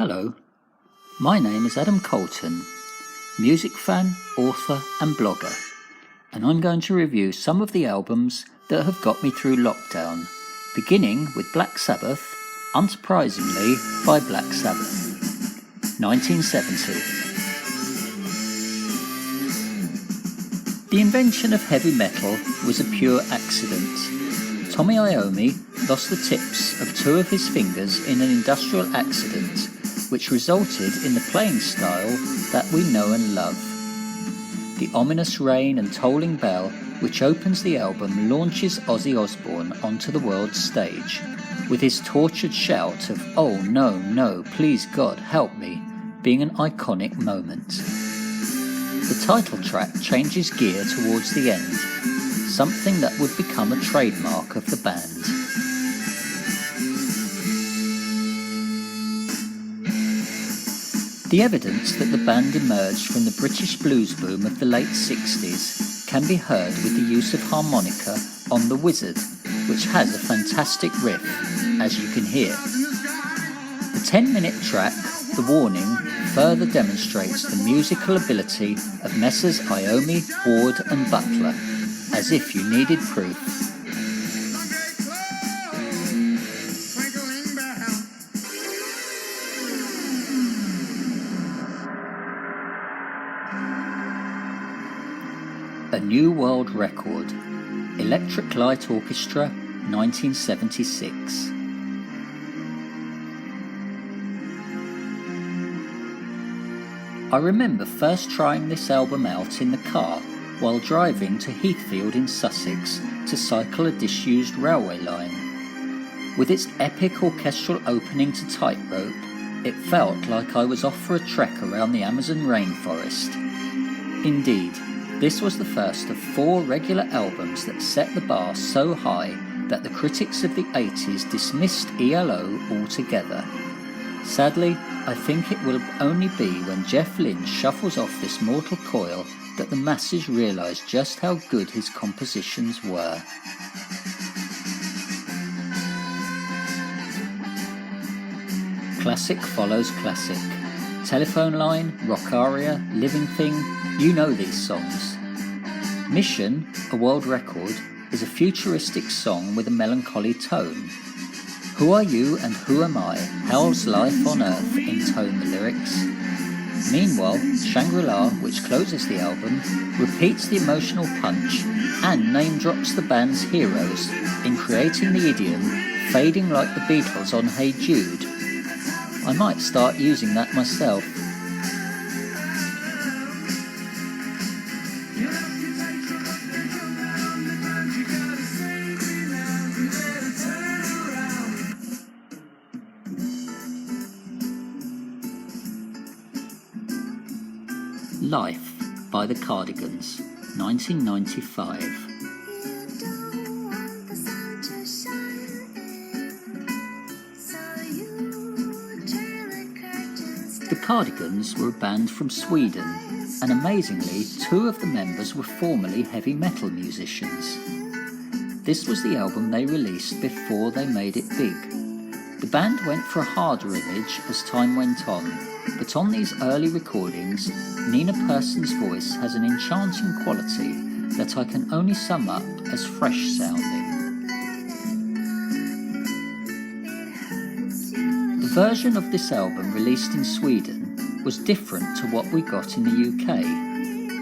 Hello, my name is Adam Colton, music fan, author and blogger, and I'm going to review some of the albums that have got me through lockdown, beginning with Black Sabbath, unsurprisingly by Black Sabbath, 1970. The invention of heavy metal was a pure accident. Tommy Iommi lost the tips of two of his fingers in an industrial accident, which resulted in the playing style that we know and love. The ominous rain and tolling bell, which opens the album, launches Ozzy Osbourne onto the world stage, with his tortured shout of "Oh no, no, please God, help me," being an iconic moment. The title track changes gear towards the end, something that would become a trademark of the band. The evidence that the band emerged from the British blues boom of the late 60s can be heard with the use of harmonica on The Wizard, which has a fantastic riff, as you can hear. The 10-minute track, The Warning, further demonstrates the musical ability of Messrs. Iommi, Ward and Butler, as if you needed proof. A New World Record, Electric Light Orchestra, 1976. I remember first trying this album out in the car while driving to Heathfield in Sussex to cycle a disused railway line. With its epic orchestral opening to Tightrope, it felt like I was off for a trek around the Amazon rainforest. Indeed, this was the first of 4 regular albums that set the bar so high that the critics of the 80s dismissed ELO altogether. Sadly, I think it will only be when Jeff Lynne shuffles off this mortal coil that the masses realise just how good his compositions were. Classic follows classic. Telephone Line, Rock Aria, Living Thing, you know these songs. Mission, a world record, is a futuristic song with a melancholy tone. Who are you and who am I? How's life on earth? Intone the lyrics. Meanwhile, Shangri-La, which closes the album, repeats the emotional punch and name drops the band's heroes in creating the idiom "fading like the Beatles on Hey Jude." I might start using that myself. Life by the Cardigans, 1995. The Cardigans were a band from Sweden, and amazingly, 2 of the members were formerly heavy metal musicians. This was the album they released before they made it big. The band went for a harder image as time went on, but on these early recordings, Nina Persson's voice has an enchanting quality that I can only sum up as fresh sounding. The version of this album released in Sweden was different to what we got in the UK.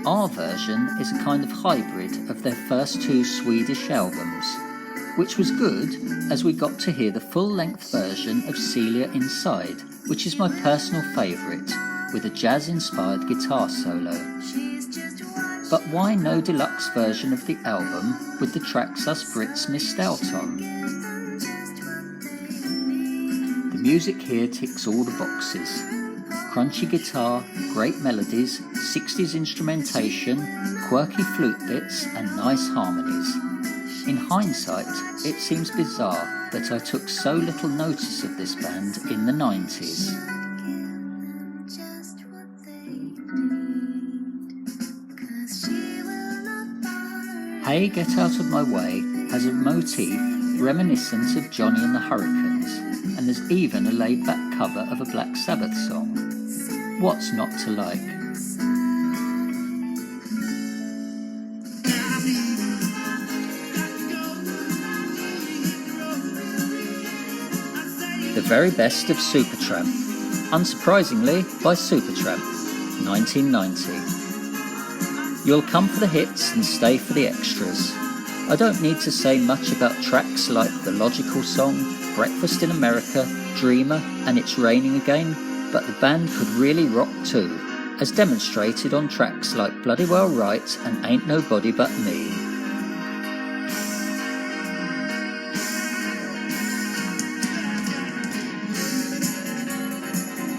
Our version is a kind of hybrid of their first 2 Swedish albums, which was good as we got to hear the full-length version of Celia Inside, which is my personal favourite, with a jazz-inspired guitar solo. But why no deluxe version of the album with the tracks us Brits missed out on? The music here ticks all the boxes. Crunchy guitar, great melodies, 60s instrumentation, quirky flute bits and nice harmonies. In hindsight, it seems bizarre that I took so little notice of this band in the 90s. Hey Get Out of My Way has a motif reminiscent of Johnny and the Hurricanes, and there's even a laid-back cover of a Black Sabbath song. What's not to like? The very best of Supertramp, unsurprisingly by Supertramp, 1990. You'll come for the hits and stay for the extras. I don't need to say much about tracks like The Logical Song, Breakfast in America, Dreamer and It's Raining Again, but the band could really rock too, as demonstrated on tracks like Bloody Well Right and Ain't Nobody But Me.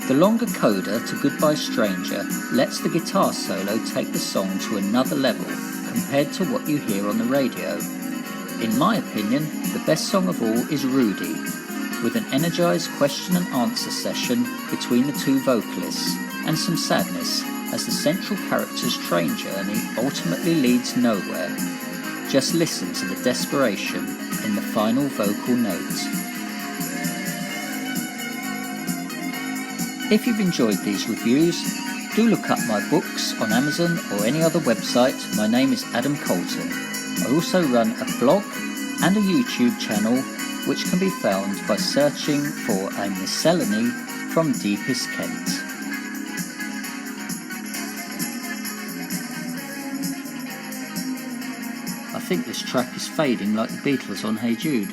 The longer coda to Goodbye Stranger lets the guitar solo take the song to another level compared to what you hear on the radio. In my opinion, the best song of all is Rudy, with an energised question and answer session between the two vocalists, and some sadness as the central character's train journey ultimately leads nowhere. Just listen to the desperation in the final vocal note. If you've enjoyed these reviews, do look up my books on Amazon or any other website. My name is Adam Colton. I also run a blog and a YouTube channel which can be found by searching for a miscellany from Deepest Kent. I think this track is fading like the Beatles on Hey Jude.